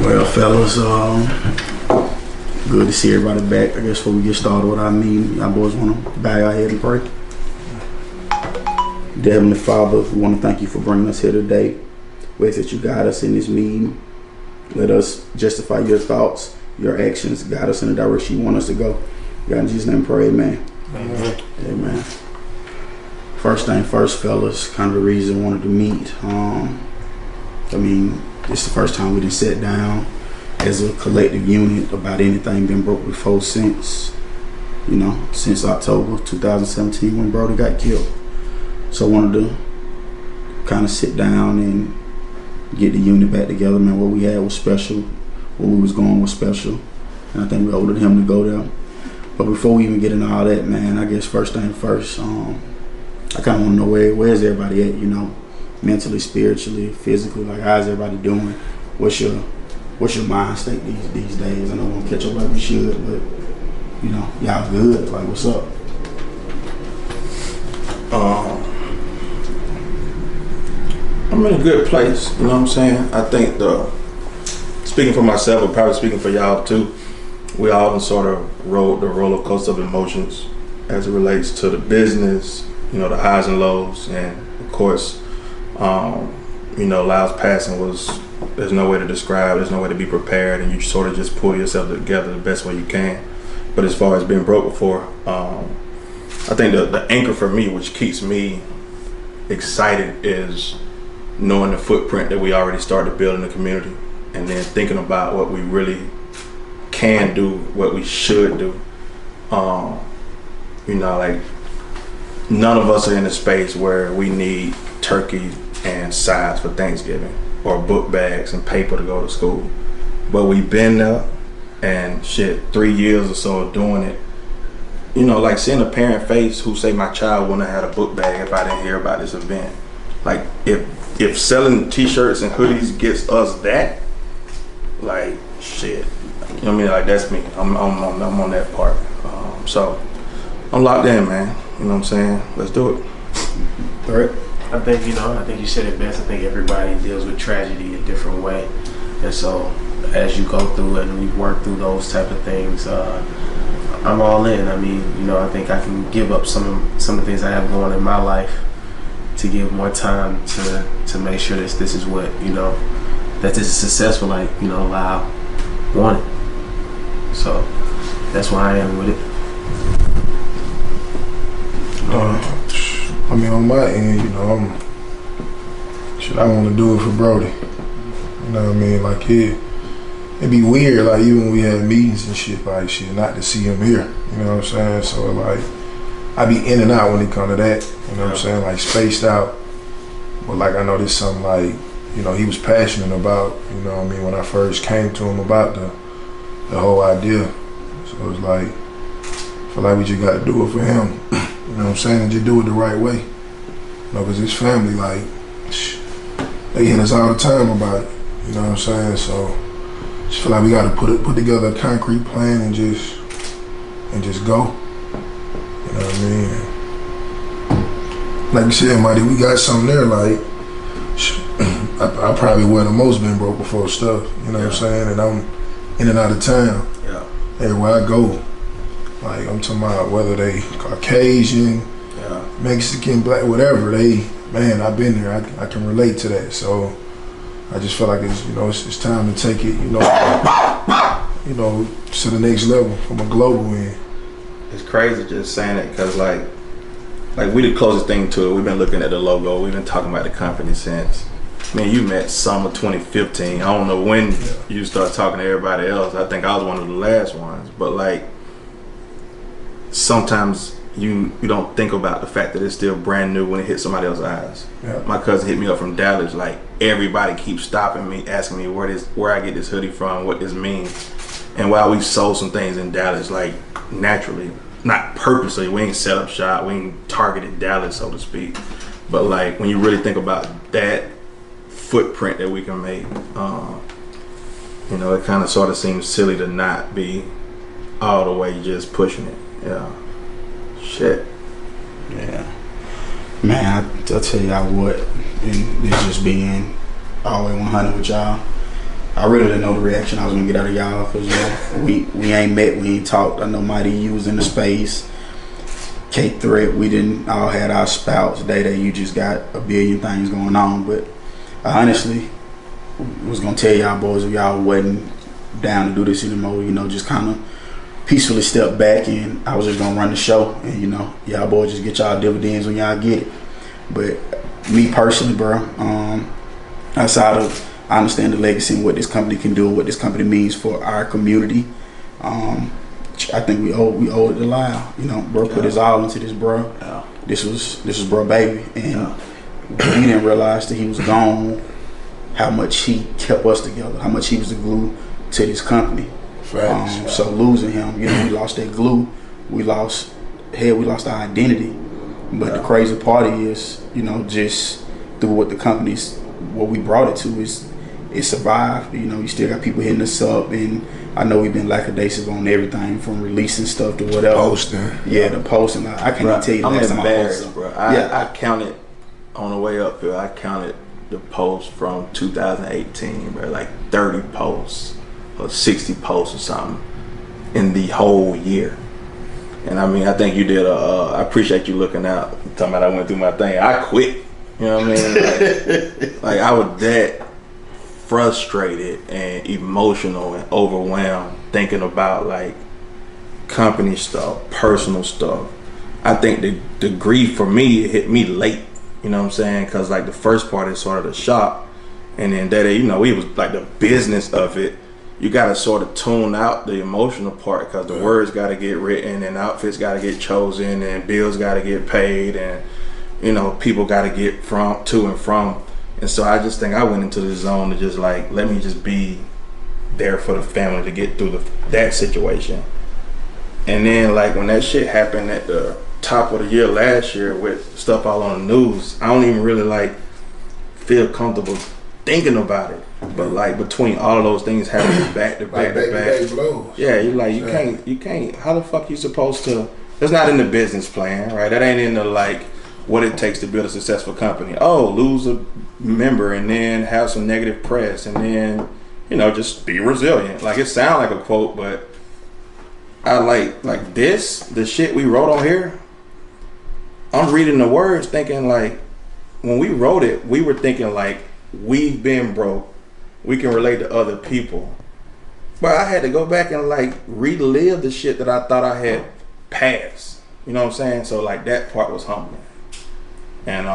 Well, fellas, good to see everybody back. I guess before we get started with our meeting, y'all boys want to bow your head and pray. Dear Heavenly Father, we want to thank you for bringing us here today. We ask that you guide us in this meeting. Let us justify your thoughts, your actions, guide us in the direction you want us to go. God, in Jesus' name, pray, amen. Amen. Amen. First thing first, fellas, kind of the reason I wanted to meet. It's the first time we done sat down as a collective unit about anything been broke before since October 2017 when Brody got killed. So I wanted to kind of sit down and get the unit back together. Man, what we had was special. Where we was going was special. And I think we owed him to go there. But before we even get into all that, man, I guess first thing first, I kind of want to know where's everybody at, mentally, spiritually, physically. Like, how's everybody doing? What's your mind state these days? I know we won't catch up like we should, but y'all good. Like, what's up? I'm in a good place, you know what I'm saying? I think speaking for myself, but probably speaking for y'all too, we all sort of rode the roller coaster of emotions as it relates to the business, the highs and lows, and of course, Lyle's passing there's no way to describe, there's no way to be prepared, and you sort of just pull yourself together the best way you can. But as far as being broke before, I think the anchor for me, which keeps me excited, is knowing the footprint that we already started to build in the community, and then thinking about what we really can do, what we should do. Like, none of us are in a space where we need turkey and sides for Thanksgiving or book bags and paper to go to school. But we've been there, and 3 years or so of doing it. Like seeing a parent face who say my child wouldn't have had a book bag if I didn't hear about this event. Like, if selling t-shirts and hoodies gets us that, like, shit. You know what I mean? Like, that's me. I'm on that part. So I'm locked in, man. You know what I'm saying? Let's do it. All right. I think you said it best. I think everybody deals with tragedy a different way. And so as you go through it and we work through those type of things, I'm all in. I think I can give up some of the things I have going in my life to give more time to make sure this is what, that this is successful, like, Lyle wanted. So that's why I am with it. On my end, I want to do it for Brody. You know what I mean? Like, it'd be weird, like, even when we had meetings and shit, like, not to see him here. You know what I'm saying? So, like, I be in and out when it come to that. You know what I'm saying? Like, spaced out. But, like, I know this something, like, he was passionate about, when I first came to him about the whole idea. So it's like, I feel like we just got to do it for him. You know what I'm saying? And just do it the right way. Because his family, like, they hit us all the time about it. You know what I'm saying? So just feel like we got to put together a concrete plan and just go. You know what I mean? Like you said, Marty, we got something there. Like, I probably wasn't the most been broke before stuff. You know what I'm saying? And I'm in and out of town. Yeah. Everywhere I go. Like, I'm talking about whether they Caucasian, Mexican, black, whatever, I've been there. I can relate to that. So I just feel like it's time to take it, to the next level from a global end. It's crazy just saying it because, like we the closest thing to it. We've been looking at the logo. We've been talking about the company since, you met summer 2015. I don't know when you start talking to everybody else. I think I was one of the last ones. But, like, sometimes you don't think about the fact that it's still brand new when it hits somebody else's eyes. Yeah. My cousin hit me up from Dallas. Like, everybody keeps stopping me, asking me where I get this hoodie from, what this means. And while we sold some things in Dallas, like, naturally, not purposely, we ain't set up shop, we ain't targeted Dallas, so to speak. But, like, when you really think about that footprint that we can make, it kind of sort of seems silly to not be all the way just pushing it. Yeah. Shit. Yeah. Man, I'll tell y'all what, and this just being all the way 100 with y'all, I really didn't know the reaction I was gonna get out of y'all, cause we ain't met, we ain't talked. I know Mighty, you was in the space. K-Threat, we didn't all had our spouts. Day, you just got a billion things going on. But I honestly was gonna tell y'all boys if y'all wasn't down to do this anymore, just kind of peacefully step back, and I was just gonna run the show, and y'all boys just get y'all dividends when y'all get it. But me personally, bro, outside of I understand the legacy and what this company can do, what this company means for our community. I think we owe it to Lyle. Bro put his all into this, bro. Yeah. This was bro baby, and we didn't realize that he was gone. How much he kept us together. How much he was the glue to this company. So losing him, we lost that glue. We lost our identity. But the crazy part is, just through what we brought it to is it survived. You still got people hitting us up, and I know we've been lackadaisical on everything from releasing stuff to whatever. Posting. Yeah, the posting. I can't even tell you the last time I posted. Bro. I counted on the way up here. I counted the posts from 2018, bro. Like 30 posts or 60 posts or something in the whole year. And I mean, I think you did I appreciate you looking out. Talking about I went through my thing. I quit. You know what I mean? Like I was that frustrated and emotional and overwhelmed thinking about like company stuff, personal stuff. I think the grief for me, it hit me late. You know what I'm saying? Because like the first part is sort of the shock, and then that it was like the business of it. You got to sort of tune out the emotional part because the words got to get written and outfits got to get chosen and bills got to get paid and people got to get to and from. And so I just think I went into the zone to just like, let me just be there for the family to get through that situation. And then like when that shit happened at the top of the year last year with stuff all on the news, I don't even really like feel comfortable thinking about it. But like between all of those things happening back to back to back, yeah, you can't. How the fuck you supposed to? That's not in the business plan, right? That ain't in the like what it takes to build a successful company. Oh, lose a member and then have some negative press and then just be resilient. Like it sounds like a quote, but I like the shit we wrote on here. I'm reading the words thinking like when we wrote it, we were thinking like we've been broke. We can relate to other people. But I had to go back and like relive the shit that I thought I had passed. You know what I'm saying? So like that part was humbling. And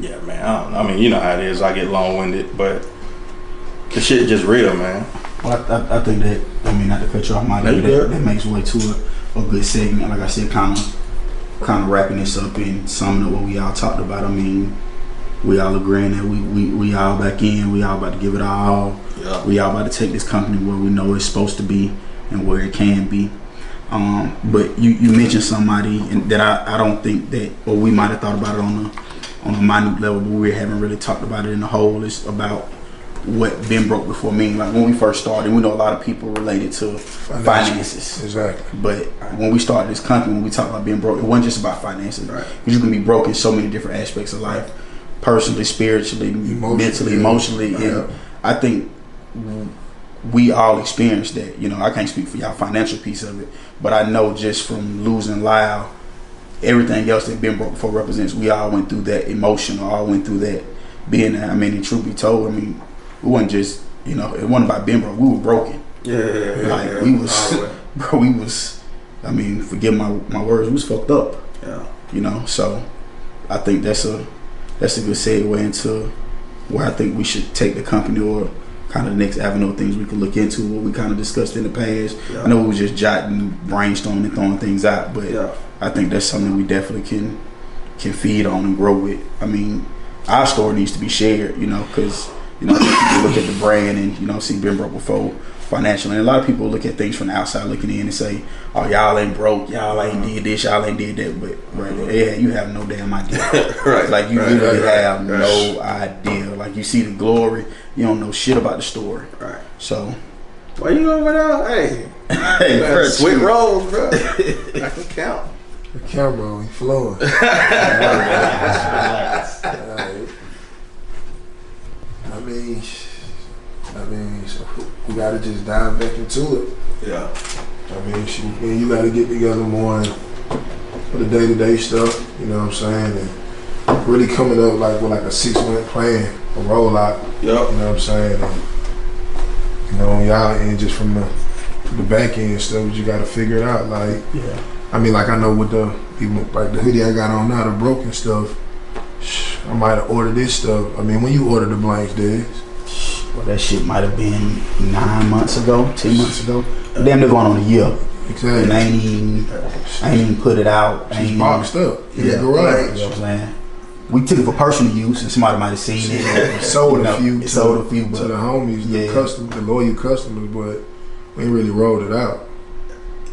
yeah, man, I don't know. I mean, you know how it is. I get long-winded, but the shit just real, man. Well, I think that, not to cut you off, that makes way to a good segment. Like I said, kind of wrapping this up and summing up what we all talked about. I mean, we all agreeing that we all back in. We all about to give it our all. Yeah. We all about to take this company where we know it's supposed to be and where it can be. But you mentioned somebody that I don't think that, or we might have thought about it on a minute level, but we haven't really talked about it in the whole. It's about what been broke before mean. Like when we first started, we know a lot of people related to finances. Exactly. But when we started this company, when we talk about being broke, it wasn't just about finances. Right. You can be broke in so many different aspects of life, personally, spiritually, mentally, emotionally. And I think we all experienced that. I can't speak for y'all financial piece of it, but I know just from losing Lyle, everything else that been broke before represents, we all went through that emotion, all went through that being there. And truth be told, we wasn't just, it wasn't about being broke. We were broken. Yeah. We was, forgive my words, we was fucked up. Yeah. So I think that's a good segue into where I think we should take the company, or kind of the next avenue of things we could look into, what we kind of discussed in the past. Yeah. I know we were just jotting, brainstorming, and throwing things out, but I think that's something we definitely can feed on and grow with. Our story needs to be shared, because people look at the brand and see been broke before financially, and a lot of people look at things from the outside looking in and say, "Oh, y'all ain't broke, y'all ain't did this, y'all ain't did that," but you have no damn idea. Right. Like you literally have no idea. Like you see the glory, you don't know shit about the story. Right. So why you over there? Hey, sweet rolls, bro. I can count. The camera, we flowing. I mean, so we gotta just dive back into it. Yeah. I mean, and you gotta get together more for the day-to-day stuff, you know what I'm saying? And really coming up like with like a 6-month plan, a rollout, Yep. you know what I'm saying? And, you know, on y'all end, just from the back end stuff, you gotta figure it out. Like, Yeah. I mean, like I know with even like the hoodie I got on now, the broken stuff, I might have ordered this stuff. I mean, when you order the blanks, Dez? Well, that shit might have been 9 months ago, 10 months ago. Damn, they're going on a year. Exactly. And I ain't even put it out. Just boxed up in the You know garage. what I'm saying? We took it for personal use, and somebody might have seen it. Sold You a know, few it sold a few, to but the homies, yeah. the loyal customers, but we ain't really rolled it out.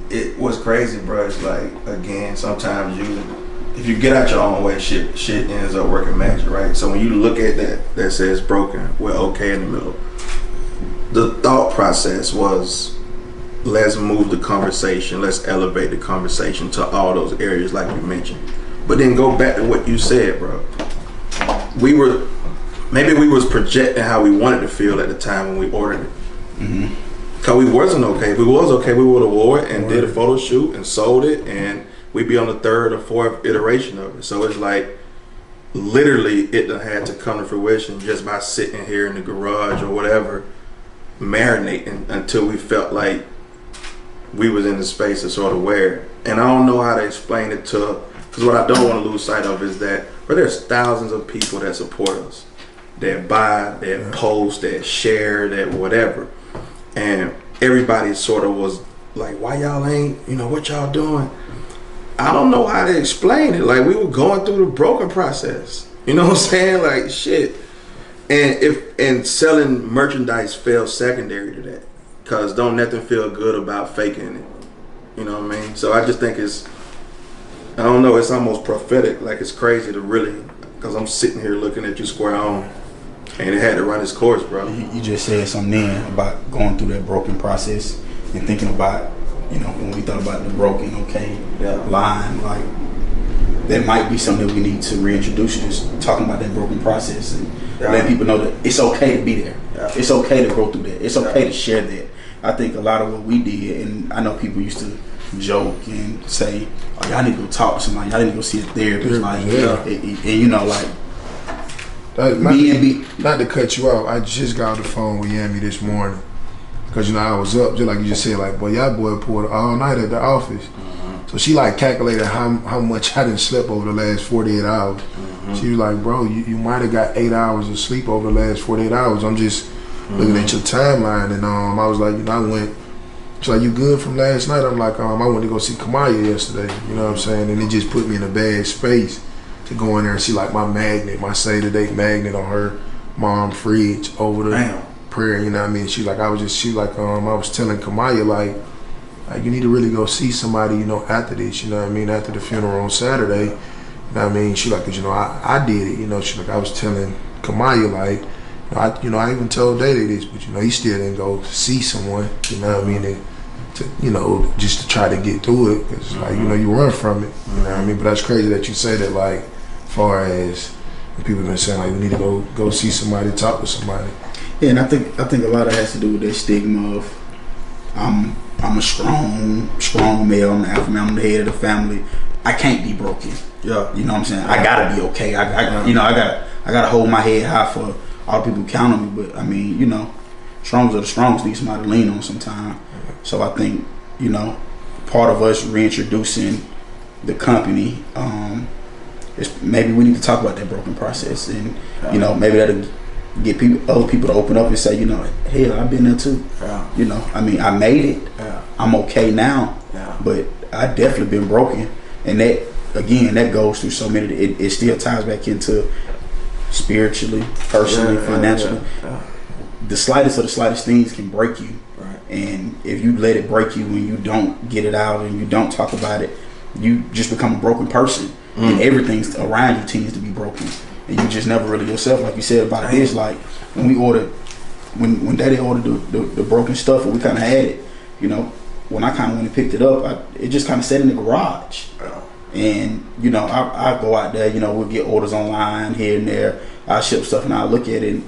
It was crazy, bro. It's like, again, sometimes if you get out your own way, shit ends up working magic, right? So when you look at that says broken, we're okay in the middle. The thought process was, let's move the conversation, let's elevate the conversation to all those areas like you mentioned. But then go back to what you said, bro. Maybe we was projecting how we wanted to feel at the time when we ordered it. Mm-hmm. Cause we wasn't okay. If we was okay, we would have wore it and did a photo shoot and sold it, and we'd be on the 3rd or 4th iteration of it. So it's like, literally, it done had to come to fruition just by sitting here in the garage or whatever, marinating until we felt like we was in the space to sort of wear it. And I don't know how to explain it because what I don't want to lose sight of is that, but there's thousands of people that support us, that buy, that post, that share, that whatever. And everybody sort of was like, why y'all ain't, what y'all doing? I don't know how to explain it. Like, we were going through the broken process. You know what I'm saying? Like, shit. And selling merchandise fell secondary to that. Cause don't nothing feel good about faking it. You know what I mean? So I just think it's almost prophetic. Like, it's crazy to really, cause I'm sitting here looking at you square on, and it had to run its course, bro. You just said something then about going through that broken process and thinking about, when we thought about the broken, line, like, that might be something that we need to reintroduce, just talking about that broken process and letting people know that it's okay to be there. Yeah. It's okay to go through that. It's okay to share that. I think a lot of what we did, and I know people used to joke and say, oh, y'all need to go talk to somebody, y'all need to go see a therapist, like, Not to cut you off, I just got on the phone with Yami this morning. Because, I was up, just like you just said, like, boy, y'all boy pulled all night at the office. Mm-hmm. So she, like, calculated how much I didn't sleep over the last 48 hours. Mm-hmm. She was like, bro, you might have got 8 hours of sleep over the last 48 hours. I'm just looking at your timeline. And I was like, I went, she's like, you good from last night? I'm like, I went to go see Kamaya yesterday. You know what I'm saying? And it just put me in a bad space to go in there and see, like, my save-the-date magnet on her mom's fridge over the prayer, you know what I mean? I was telling Kamaya, like, you need to really go see somebody, after this, you know what I mean? After the funeral on Saturday, you know what I mean? She like, cause I did it, she like, I was telling Kamaya, like, I even told Dede this, but he still didn't go see someone, you know what I mean? To just to try to get through it, cause like, you run from it, you know what I mean? But that's crazy that you say that, like, as far as people have been saying, like, we need to go see somebody, talk to somebody. Yeah, and I think a lot of it has to do with that stigma of I'm a strong male, I'm the alpha male, I'm the head of the family. I can't be broken. Yeah. You know what I'm saying? I gotta be okay. I gotta hold my head high for all the people who count on me. But I mean, strongest of the strongest need somebody to lean on sometime. So I think, part of us reintroducing the company, is maybe we need to talk about that broken process, and maybe that'll get other people to open up and say, hell, I've been there too. Yeah. I mean, I made it. Yeah. I'm okay now. Yeah. But I definitely been broken, and that goes through so many. It still ties back into spiritually, personally, financially. Yeah. The slightest of the slightest things can break you, right. And if you let it break you and you don't get it out and you don't talk about it, you just become a broken person, and everything around you tends to be broken. And you just never really yourself, like you said about this. Like when Daddy ordered the broken stuff, and we kind of had it, when I kind of went and picked it up, it just kind of sat in the garage. And I go out there, we'll get orders online here and there. I ship stuff and I look at it, and,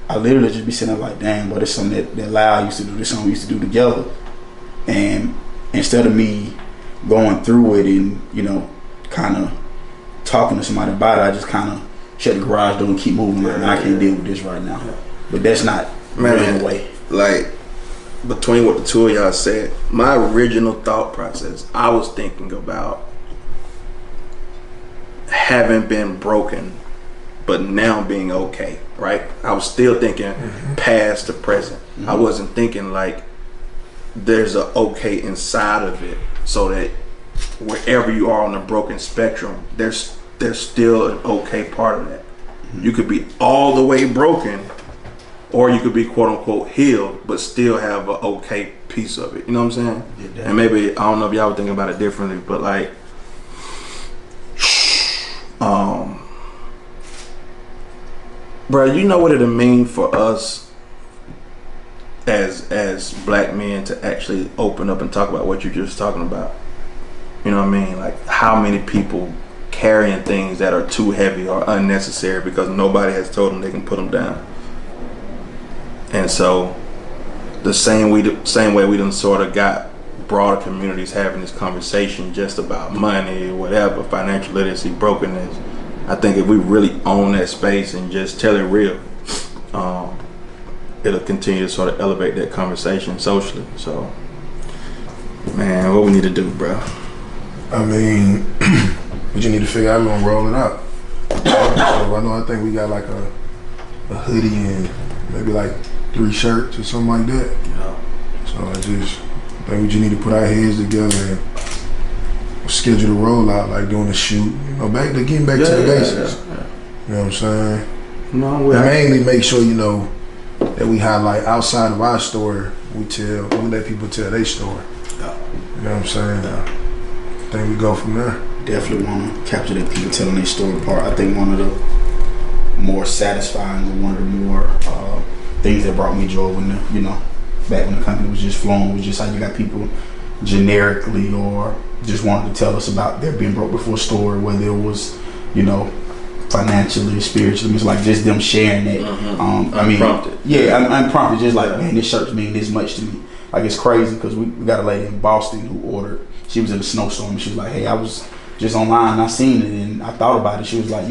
I literally just be sitting there like, damn, but it's something that Lyle used to do, this something we used to do together. And instead of me going through it and, you know, kind of talking to somebody about it, I just kind of shut the garage door and keep moving. Like, man, I can't deal with this right now. But that's not really the way. Like, between what the two of y'all said, my original thought process, I was thinking about having been broken, but now being okay, right? I was still thinking past to present. I wasn't thinking like there's a okay inside of it, so that wherever you are on the broken spectrum, there's still an okay part of that. You could be all the way broken, or you could be quote unquote healed, but still have an okay piece of it. You know what I'm saying? Yeah, and maybe, I don't know if y'all would think about it differently, but like, bro, you know what it'll mean for us as black men to actually open up and talk about what you're just talking about. You know what I mean? Like, how many people carrying things that are too heavy or unnecessary because nobody has told them they can put them down. And so the same way we done sort of got broader communities having this conversation just about money, whatever, financial literacy, brokenness. I think if we really own that space and just tell it real, it'll continue to sort of elevate that conversation socially. So, man, what we need to do, bro? I mean, we just need to figure out how we're gonna roll it out. So I think we got like a hoodie and maybe like 3 shirts or something like that. Yeah. So I think we just need to put our heads together and schedule the rollout, like doing a shoot. You know, getting back to the basics. Yeah. You know what I'm saying? No, mainly make sure, you know, that we highlight outside of our story. We let people tell their story. Yeah. You know what I'm saying? Yeah. I think we go from there. Definitely want to capture the people telling their story part. I think one of the more satisfying and one of the more things that brought me joy when back when the company was just flowing was just how you got people generically or just wanted to tell us about their being broke before story, whether it was, financially, spiritually. It's like just them sharing that. Unprompted. Unprompted. Just like, man, this shirt's mean this much to me. Like, it's crazy because we got a lady in Boston who ordered. She was in a snowstorm and she was like, hey, I was just online and I seen it and I thought about it. She was like,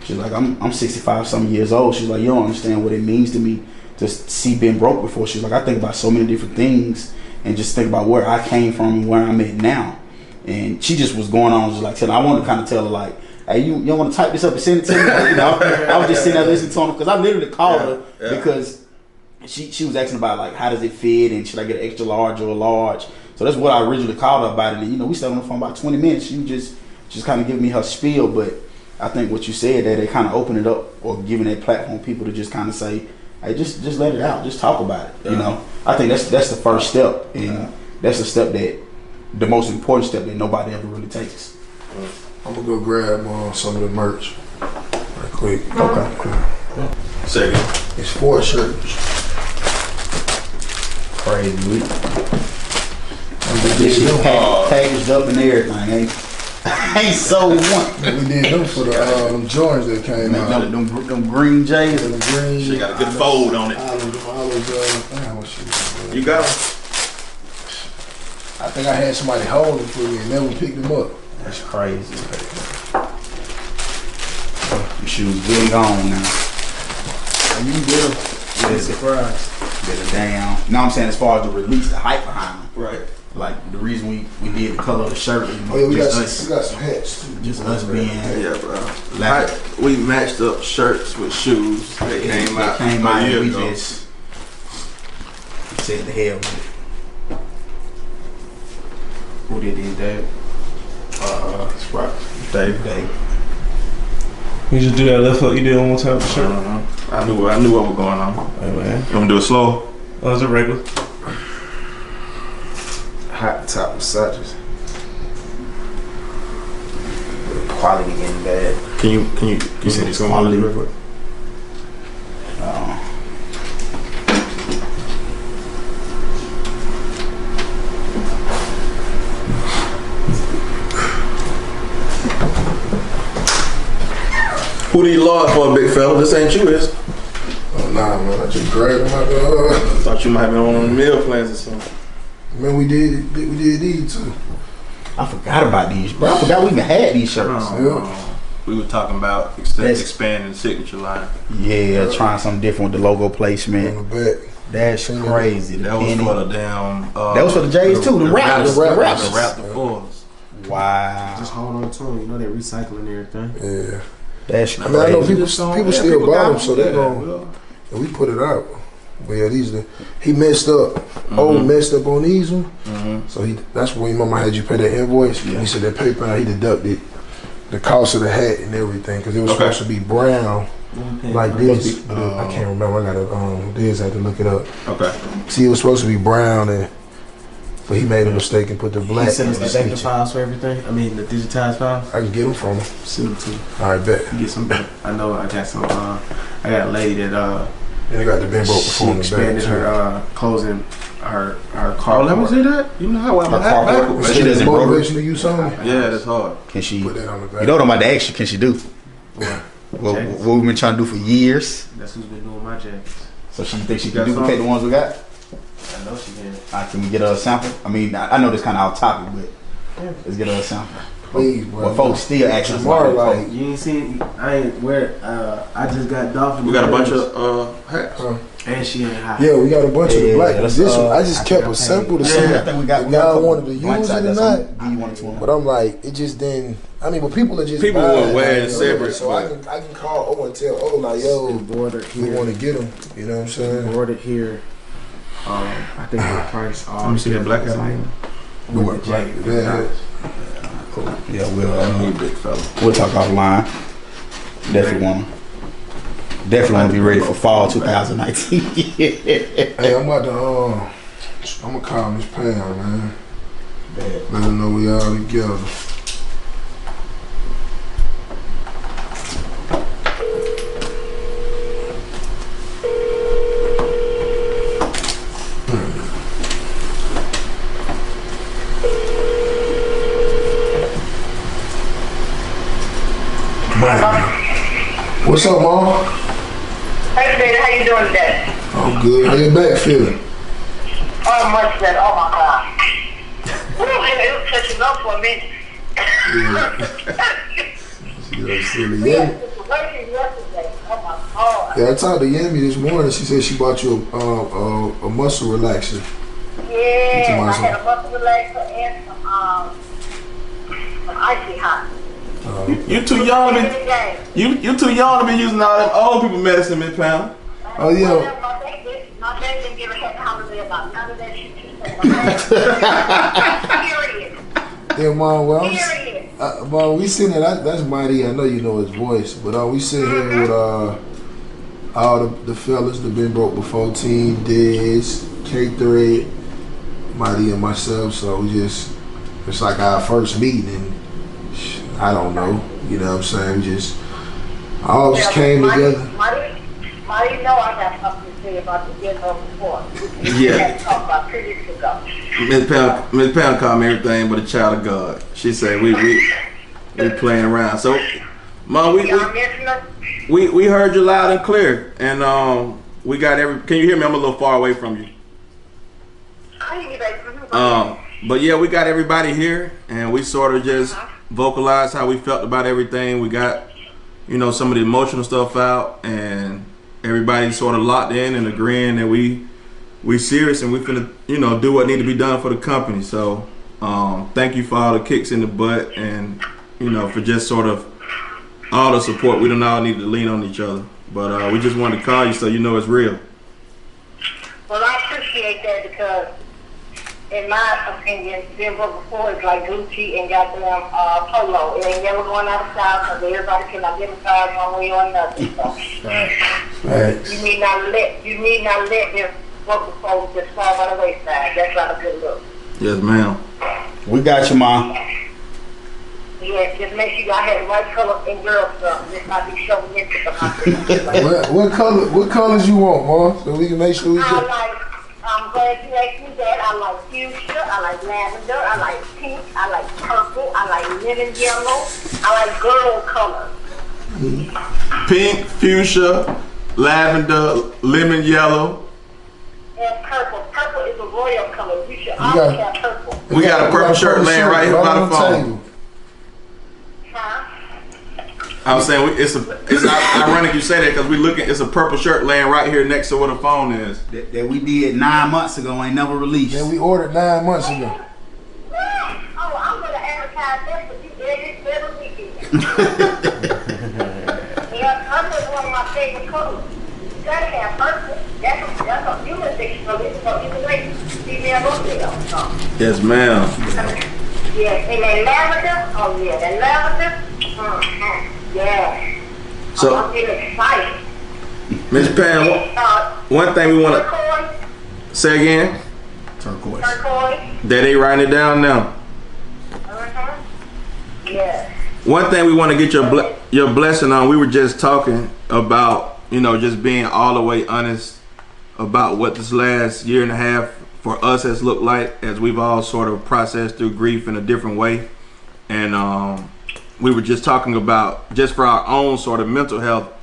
she's like, I'm 65 some years old. She's like, you don't understand what it means to me to see being broke before. She's like, I think about so many different things and just think about where I came from and where I'm at now. And she just was going on, just like telling. I wanted to kind of tell her like, hey, you want to type this up and send it to me? I was just sitting there listening to her because I literally called her because she was asking about like how does it fit and should I get an extra large or a large. So that's what I originally called her about it. And we stayed on the phone about 20 minutes. She was just kind of giving me her spiel, but I think what you said that they kind of opened it up or giving that platform people to just kind of say, hey, just let it out, just talk about it. I think that's the first step, and that's the step the most important step that nobody ever really takes. I'm gonna go grab some of the merch right quick. Okay. Second. It's 4 shirts. Crazy week. This shit packaged up and everything, ain't sold one. We did them for the Jordans that came out. Them green J's and the green. She got a good fold on it. You got them? I think I had somebody hold them for me and never picked them up. That's crazy. Your shoes getting gone now. And you get a surprise. Get it down. You know what I'm saying? As far as the release, the hype behind them. Right. Like the reason we did the color of the shirt. We got some hats too. Just us being. Yeah, bro. We matched up shirts with shoes that came out. And we just said the hell with it. Who did these, Dave? Dave. You just do that left hook you did one more time for sure. I knew what was going on. Hey man. You wanna do it slow? Oh, is it regular? Hot top massages. Quality getting bad. Can you said it's quality. real quick? Who do you laud for, big fella? This ain't you, is? Oh, nah, Nah, man, I just grabbed my Thought you might be on the meal plans or something. Man, we did these too. I forgot about these, bro. I forgot we even had these shirts. We were talking about expanding the signature line. Yeah, trying something different with the logo placement. On the back. That's crazy. That was for the damn. That was for the J's too. The Raptors. The Raptor Fours. Wow. Just hold on to them. You know they're recycling everything. Yeah. That's I crazy. mean, I know people still buy them, so they yeah, gon' and we put it out. But yeah, he messed up. Messed up on these ones. So that's when your mama had you pay that invoice. Yeah. He said that PayPal, he deducted the cost of the hat and everything because it was supposed to be brown like this. I can't remember. I gotta Diz had to look it up. Okay. See, it was supposed to be brown but he made a mistake and put the black. He sent us the vector signature. files for everything. I mean the digitized files. I can get them from him. Send them to you. All right, bet. Get some. I know I got some. I got a lady that And I got the Ben broke she before in the back. expanded her closing her car. Oh, let me see that. You know how I Her car- backwards. She doesn't broke. motivation to use something. Yeah, that's hard. Can she? Put that on the back. You know what I'm about to ask you? Can she do? What we've been trying to do for years. That's who's been doing my jackets. So she think she can Got duplicate the ones we got? I know she can. Can we get her a sample? I mean, I know this kind of off topic, but let's get her a sample. Please, bro. Well, folks still asking us Tomorrow, about it. like, You ain't seen. I ain't wear. I just got Dolphin. We got a bunch of hats. And she ain't hot. yeah, we got a bunch of the Yeah, black. that's, This one, I I just think kept I a sample to paid. see I think we got. if y'all wanted to use one it side or that's not. on- give you one or two on. But I'm like, it just didn't. I mean, but people are just People buying, were wearing like, separate, So I can call O and tell O like, yo, Bordered we here. want to get them. You know what I'm saying? Bordered here. I think the price. Let me see that black hat. With the jacket. Yeah. Cool. Yeah, You big fella. we'll talk offline. Definitely want to be ready for fall 2019. Hey, I'm about to. I'm gonna call Miss Pam, man. Let her know we all together. What's up, Mom? Hey, baby, how you doing today? I'm good. How your back feeling? Oh, much better. Oh, my God. Ooh, it was touching up for a minute. Yeah. It was working yesterday. Oh, my God. Yeah, I talked to Yami this morning. She said she bought you a muscle relaxer. Yeah, I had a muscle relaxer and some icy hot. You too young to be. You too young to be using all that old people medicine, Miss Pound. Oh, yeah. My baby didn't give a heck holiday about none of that shit you said. Period. Yeah, Mom. Well, Period. Mom, we sitting there. That's Mighty. I know you know his voice, but we sitting here with all the fellas that been broke before team, Diz, K3, Mighty, and myself. So we just, it's like our first meeting. And I don't know. You know what I'm saying? We just all just came together. Marty, know I got something to say about the getting over before. We Yeah. had to talk about 3 weeks ago. Miss Pound called me everything but a child of God. She said we playing around. So, Mom, Y'all missing us? we heard you loud and clear, and we got every. Can you hear me? I'm a little far away from you. I didn't get back from you. But yeah, we got everybody here, and we sort of just vocalized how we felt about everything. We got, some of the emotional stuff out, and everybody sort of locked in and agreeing that we serious and we finna, do what need to be done for the company. So, thank you for all the kicks in the butt, and for just sort of all the support. We don't all need to lean on each other, but we just wanted to call you so you know it's real. Well, I appreciate that because, in my opinion, being broke before is like Gucci and goddamn Polo. It ain't never going out of style because everybody can identify one way or another. So Facts. you need not let them broke before just fall by the wayside. That's not a good look. Yes, ma'am. We got you, Mom. Yeah, just make sure y'all have the right color and girl stuff. Just not be chauvinistic about it. What colors you want, Mom? So we can make sure we get. I'm glad you asked me that. I like fuchsia, I like lavender, I like pink, I like purple, I like lemon yellow, I like girl colors. Pink, fuchsia, lavender, lemon yellow. And purple. Purple is a royal color. You should always have purple. We got a purple shirt laying right here by the phone. table. Huh? I was saying it's ironic you say that because we looking. It's a purple shirt laying right here next to where the phone is. That we did 9 months ago, ain't never released. Yeah, we ordered 9 months ago. Oh, I'm going to advertise that for you every weekend. Yeah, purple is one of my favorite colors. You gotta have purple. That's a human thing. So this is what you like. Female or male. Yes, ma'am. Yeah, and that lavender. Oh yeah, that lavender. Yeah. So, I'm getting excited. Miss Pam, one thing we want to Turquoise. say again. Turquoise. Turquoise. That they writing it down now. Yeah. One thing we want to get your blessing on. We were just talking about, just being all the way honest about what this last year and a half for us has looked like as we've all sort of processed through grief in a different way. And we were just talking about just for our own sort of mental health,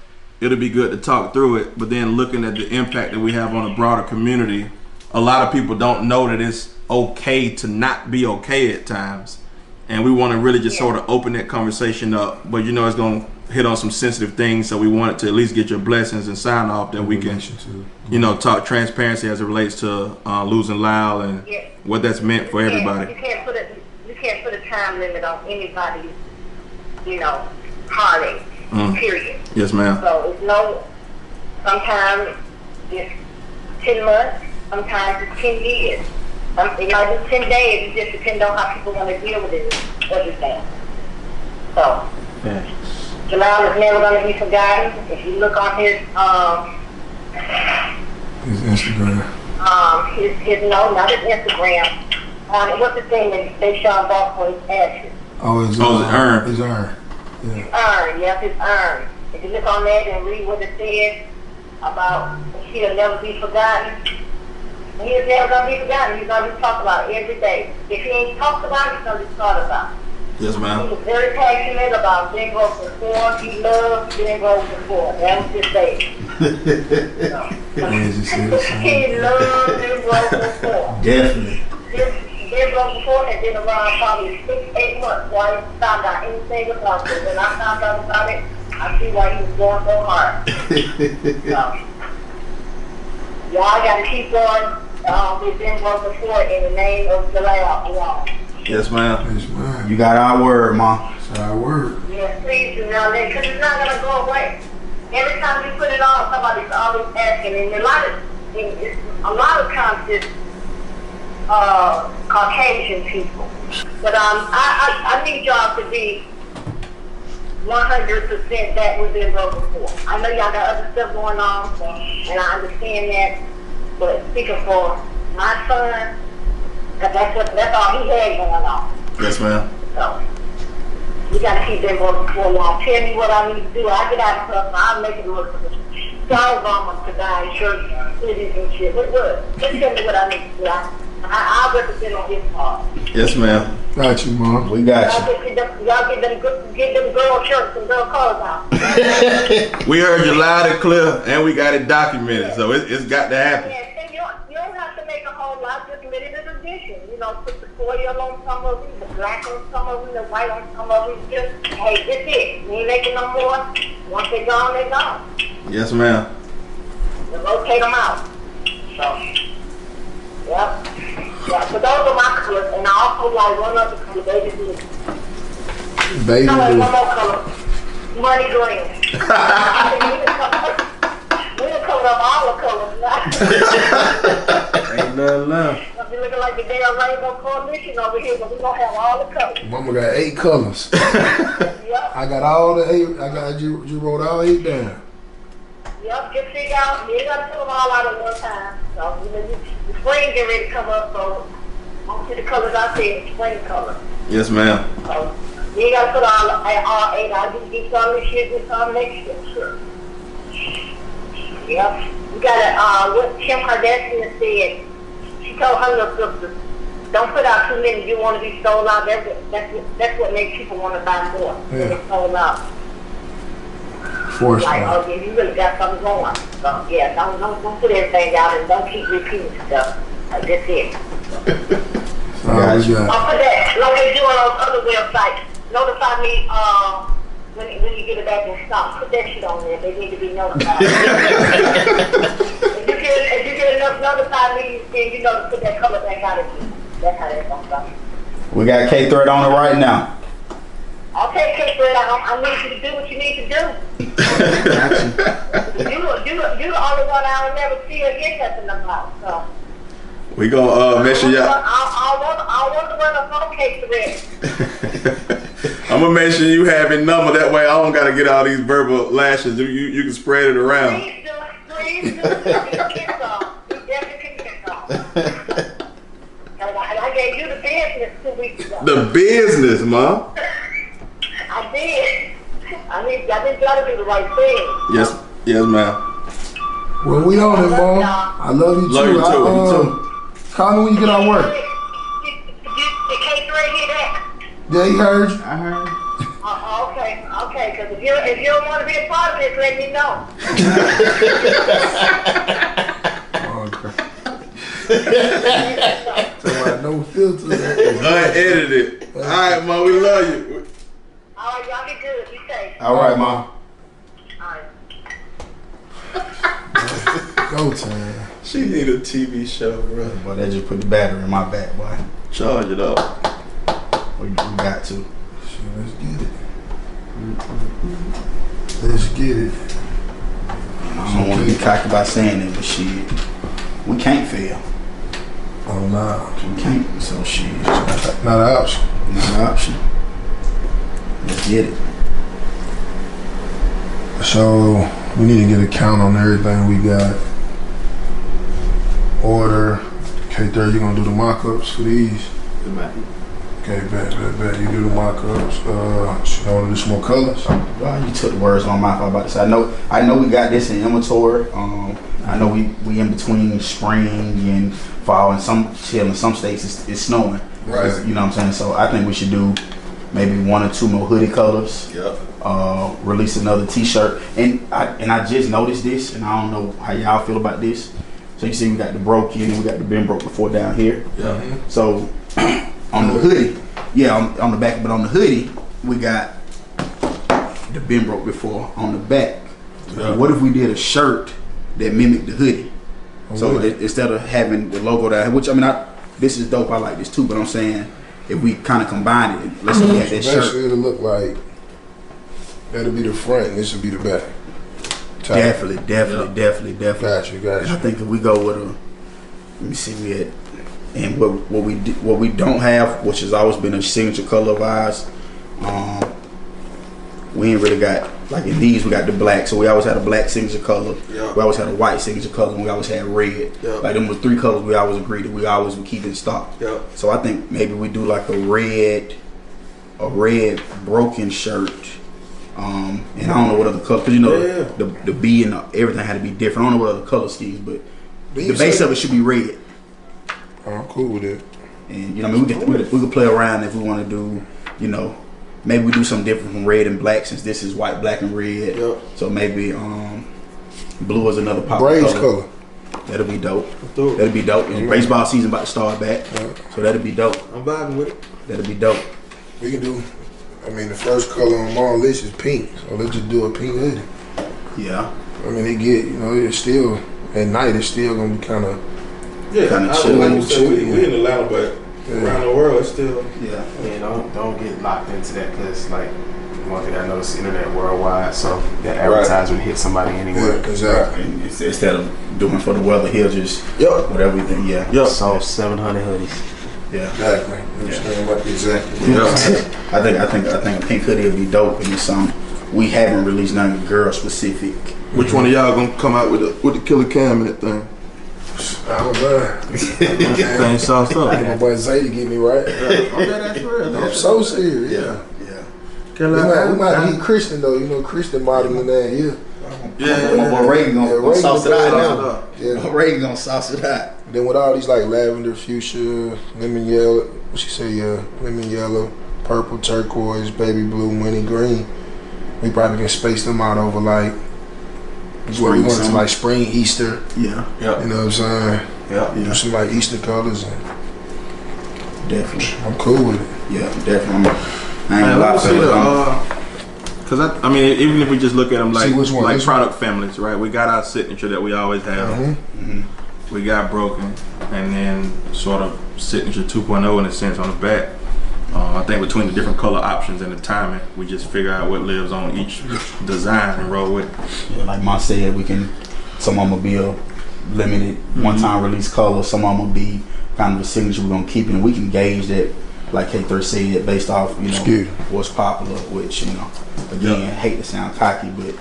it'll be good to talk through it. But then looking at the impact that we have on a broader community, a lot of people don't know that it's okay to not be okay at times. And we want to really just sort of open that conversation up. But it's going to hit on some sensitive things. So we wanted to at least get your blessings and sign off that we can, talk transparency as it relates to losing Lyle and what that's meant for everybody. You can't put a time limit on anybody's, heartache, period. Yes, ma'am. So it's sometimes it's 10 months, sometimes it's 10 years. It might be 10 days. It just depends on how people want to deal with it, everything. So, Jalal is never going to be forgotten. If you look on his Instagram. Not his Instagram. What's the thing that they shot off for his ashes? His urn. His urn. Yeah. His urn, yes, his urn. If you look on that and read what it says about he'll never be forgotten, he's never going to be forgotten. He's going to be talked about every day. If he ain't talked about it, he's going to be thought about. Yes, ma'am. He was very passionate about Ben Broken 4. He loved Ben Broken 4. That was his baby. He loved Ben Broken 4. Definitely. Ben Broken 4 had been around probably 6-8 months before I found out anything about it. When I found out about it, I see why he was going so hard. Y'all got to keep going with Ben Broken 4 in the name of the Lord, y'all. Yes, ma'am. Yes, ma'am. You got our word, Ma. That's our word. Yes, please do now, because it's not going to go away. Every time we put it on, somebody's always asking, and a lot of times it's Caucasian people. But I need y'all to be 100% back with Ben Broken 4. I know y'all got other stuff going on, and I understand that. But speaking for my son, that's all he had going on. Yes, ma'am. So we gotta keep Ben Broken 4 along. Tell me what I need to do. I get out of stuff, I'll make it look for the Charles Obama to die in church cities and shit. What? Just tell me what I need to do. I'll represent on his part. Yes, ma'am. Got you, Mom. We got you. Y'all get them girl shirts and girl colors out. We heard you loud and clear, and we got it documented, so it's got to happen. Yeah, and you don't have to make a whole lot, just limited edition. Put the foil on some of them, the black on some of them, the white on some of them. Just, hey, this it. You ain't making no more. Once they're gone, they're gone. Yes, ma'am. You rotate them out. So, yep. Yeah, so those are my colors, and I also like one other color, baby blue. Baby I like blue. one more color, money green. We done covered up all the colors now. Ain't nothing left. I'll be looking like the damn Rainbow Coalition over here, but we gonna have all the colors. Mama got 8 colors. Yep. I got all the 8. I got you wrote all 8 down. Yep, just figure out, you ain't gotta put them all out at one time. So, the spring get ready to come up, so I'll see the colors I said, spring color. Yes, ma'am. So, you ain't gotta put all 8 out. Just get some this year, get some next year, sure. Yep. We got what Kim Kardashian said. She told her little sister, don't put out too many. You want to be sold out. That's what makes people want to buy more. Yeah. Get sold out. Force like, one. oh yeah, you really got something going. So yeah, don't put everything out and don't keep repeating stuff. Like that's it. All we got. I'll put that like they do on those other websites. Notify me when you get it back in stock. Put that shit on there. They need to be notified. if you get enough notified me, then you know to put that color back out again. That's how that's gonna go. We got K-Thread on it right now. Okay, K-Thread, I need you to do what you need to do. You're the only one I'll never see or hear nothing about. So. We gonna make sure y'all. I want to run a phone K-Thread. I'm gonna make sure you have your number. That way, I don't gotta get all these verbal lashes. You can spread it around. Please do. You definitely can get some. I gave you the business 2 weeks ago. The business, Mom. I did. I just gotta do the right thing. Yes, ma'am. Well, we on it, Mom. I love you too. Love you too. Call me when you get out of work. Did K-Thread hear that? Yeah, he heard you. I heard. Okay, because if you don't want to be a part of this, let me know. So no filter. Unedited. All right, Mom. We love you. All right, y'all be good. Be safe. All right, Mom. All right. Go time. She need a TV show, bro. Boy, that just put the battery in my back, boy. Charge it up. We got to. Shit, let's get it. Let's get it. I don't want to be cocky by saying it, but shit, we can't fail. Oh, nah. We can't. So shit, Not an option. not an option. Let's get it. So, we need to get a count on everything we got. Order. K-Thread, you gonna do the mock-ups for these? Okay, bet. You do the mock-ups. You wanna do some more colors? Well, you took the words on my mouth. I was about to say. I know we got this in inventory. I know we in between spring and fall, and some states it's snowing. Right. You know what I'm saying? So I think we should do maybe 1 or 2 more hoodie colors. Yep. Release another T-shirt, and I just noticed this, and I don't know how y'all feel about this. So you see, we got the broken, and we got the been broke before down here. Yeah. So on the hoodie, on the back, but on the hoodie, we got the been broke before on the back. Yeah. What if we did a shirt that mimicked the hoodie? So Okay. instead of having the logo down, which I mean, this is dope. I like this too. But I'm saying, if we kind of combine it, let's look at that shirt. Basically, it'll look like that'll be the front and this will be the back. Top. Definitely. Got you. I think if we go with let me see, we had, and what we don't have, which has always been a signature color of ours, we ain't really got, like in these we got the black, so we always had a black signature color. Yeah. We always had a white signature color, and we always had red. Yeah. Like them was 3 colors we always agreed that we always would keep in stock. Yeah. So I think maybe we do like a red broken shirt. And I don't know what other color, cause you know the B and everything had to be different. I don't know what other color schemes, but the base of it should be red. I'm cool with it. And you know, I mean, we could play around if we want to do, you know, maybe we do something different from red and black, since this is white, black, and red. Yep. So maybe blue is another popular Braves color. color. That'll be dope. That'll be dope. And baseball season about to start back, so that'll be dope. I'm vibing with it. That'll be dope. We can do. I mean, the first color on my list is pink, so let's just do a pink hoodie. Yeah. I mean, it's still at night. It's still gonna be kind of. Yeah, Kinda I chill. like you said, we in Atlanta, but around the world, it's still. Yeah. Yeah, don't get locked into that, because like one thing I noticed, internet worldwide, so that advertisement hit somebody anywhere. Yeah, exactly. And instead of doing for the weather, he'll just whatever we think. Yeah. Yep. So 700 hoodies. Yeah. Exactly. You understand what exactly? Yeah. I think a pink hoodie would be dope, and it's we haven't released nothing girl specific. Which one of y'all gonna come out with the Killer Cam in that thing? I don't know. Thing sauced up. My boy Zay to get me right. Okay, that's real. I'm so serious. Yeah. We might get Christian though. You know, Christian modeling that. Yeah. My boy Reagan gonna sauce it out now. Yeah. Reagan gonna sauce it out. Then with all these like lavender, fuchsia, lemon yellow, what she say? Lemon yellow, purple, turquoise, baby blue, money green. We probably can space them out over like Spring, what we want to summer. like spring, Easter. Yeah, Yep. You know what I'm saying? Yep. Do some like Easter colors, and definitely. I'm cool with it. Yeah, definitely. I ain't Man, gonna lie, let me see fellas. Cause I mean, even if we just look at them like See which one, like this one? product families, right? We got our signature that we always have. Mm-hmm. We got broken, and then sort of signature 2.0 in a sense on the back. I think between the different color options and the timing, we just figure out what lives on each design and roll with it. Yeah, like Mont said, we can. Some of them will be a limited one-time release color. Some of them will be kind of a signature we're gonna keep, and we can gauge that, like K3 said, based off Excuse. what's popular. Which again, hate to sound cocky, but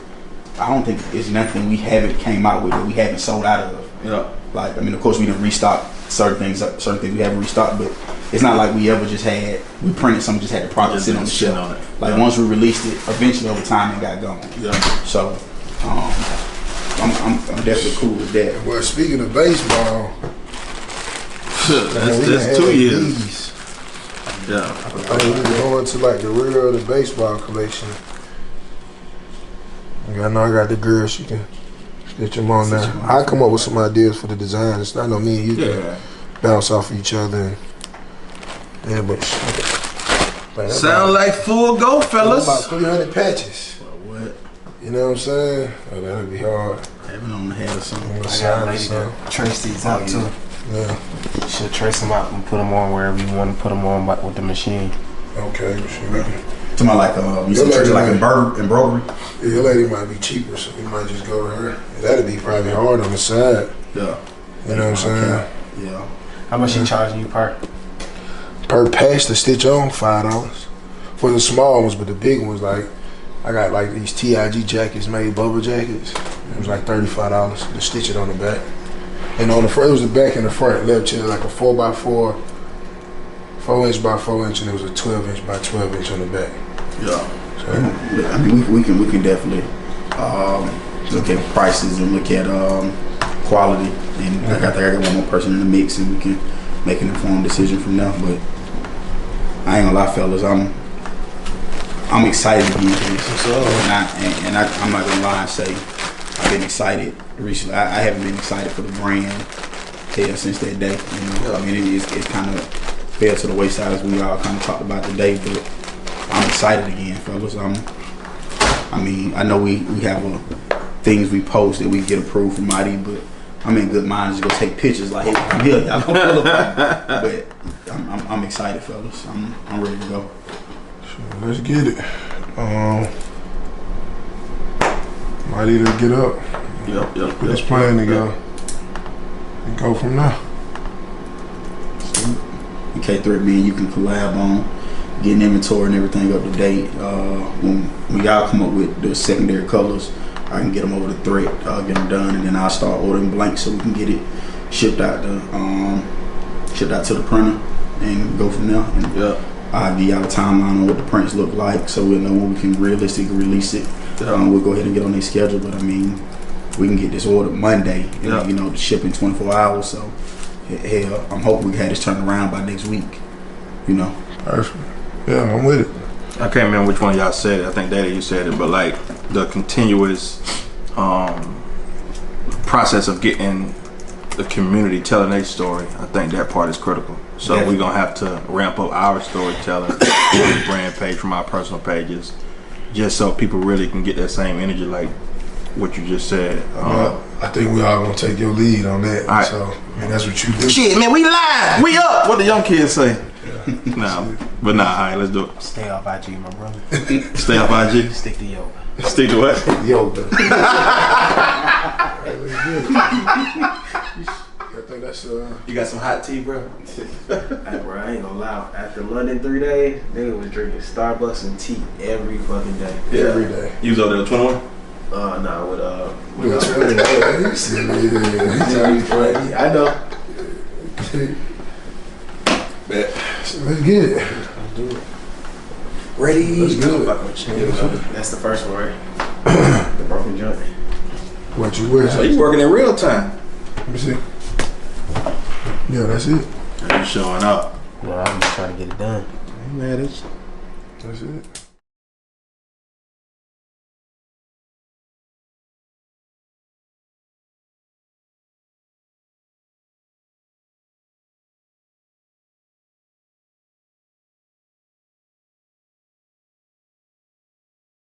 I don't think it's nothing we haven't came out with that we haven't sold out of. Yeah. Like, I mean, of course, we didn't restock certain things we haven't restocked, but it's not like we ever just had, we printed something, just had the product Just sit on the sitting shelf. on it. Like, Yeah. once we released it, eventually over time it got gone. Yeah. So, I'm definitely cool with that. Well, speaking of baseball, That's 2 years. Yeah. I mean, we go into like the rear of the baseball collection. I know I got the girls. She can get them on there. I come up with some ideas for the designs. I know me and you can bounce off each other. Yeah, but man, that's Sound like full go, about fellas. 300 patches. What? You know what I'm saying? Oh, that'd be hard. Having on the head or something. On the I got a side or lady something. that trace these out too. Yeah. She'll trace them out and put them on wherever you want to put them on with the machine. Okay. Sure. We can. Talking about you said church like embroidery. Yeah, your lady might be cheaper, so we might just go to her. That'd be probably hard on the side. Yeah. You know what I'm saying? Yeah. How much she charging you per? Per patch to stitch on, $5 for the small ones, but the big ones, like I got like these TIG jackets made, bubble jackets. It was like $35 to stitch it on the back, and on the front it was the back and the front left chair, like a 4x4, 4" by 4" and it was a 12" by 12" on the back. Yeah. So, I mean, we can definitely look at prices and look at quality, and I got one more person in the mix, and we can make an informed decision from there. But I ain't gonna lie, fellas, I'm excited to be here, and I'm not gonna lie and say I've been excited recently. I haven't been excited for the brand since that day. I mean, it's kind of fell to the wayside as we all kind of talked about today, but I'm excited again, fellas. I mean, I know we have things we post that we get approved from Mighty, but I'm in good mind to go take pictures. Like, hey, I'm here, y'all gonna pull up. But I'm excited, fellas. I'm ready to go. let's get it. Might either get up, Yep. put this plan together, and go from there. And K3, me and you can collab on getting inventory and everything up to date. When y'all come up with the secondary colors, I can get them over the thread, get them done, and then I'll start ordering blanks so we can get it shipped out to the printer and go from there. And I'll give y'all a timeline on what the prints look like, so we'll know when we can realistically release it. We'll go ahead and get on their schedule, but I mean, we can get this ordered Monday, and the shipping 24 hours. So hell, I'm hoping we can have this turned around by next week. Perfect. Yeah, I'm with it. I can't remember which one of y'all said it. I think Daddy, you said it, but like the continuous process of getting the community telling their story, I think that part is critical. So we're gonna have to ramp up our storytelling on the brand page from our personal pages, just so people really can get that same energy like what you just said. Well, I think we all gonna take your lead on that. All right. So, I mean, that's what you do. Shit, man, we live, we up. What the young kids say? All right, let's do it. Stay off IG, my brother. Stay off IG. Stick to yoga. Stick to what? Yoga. I think that's You got some hot tea, bro? Hey, bro, I ain't gonna lie. After London 3 days, they was drinking Starbucks and tea every fucking day. every day. You was over there with 21? Nah, with Yeah. I know. Let's get it. Ready? Let's do it. That's the first one, right? The broken joint. What you wear? So you working in real time? Let me see. Yeah, that's it. You showing up. No, I'm just trying to get it done. Man, that's That's it.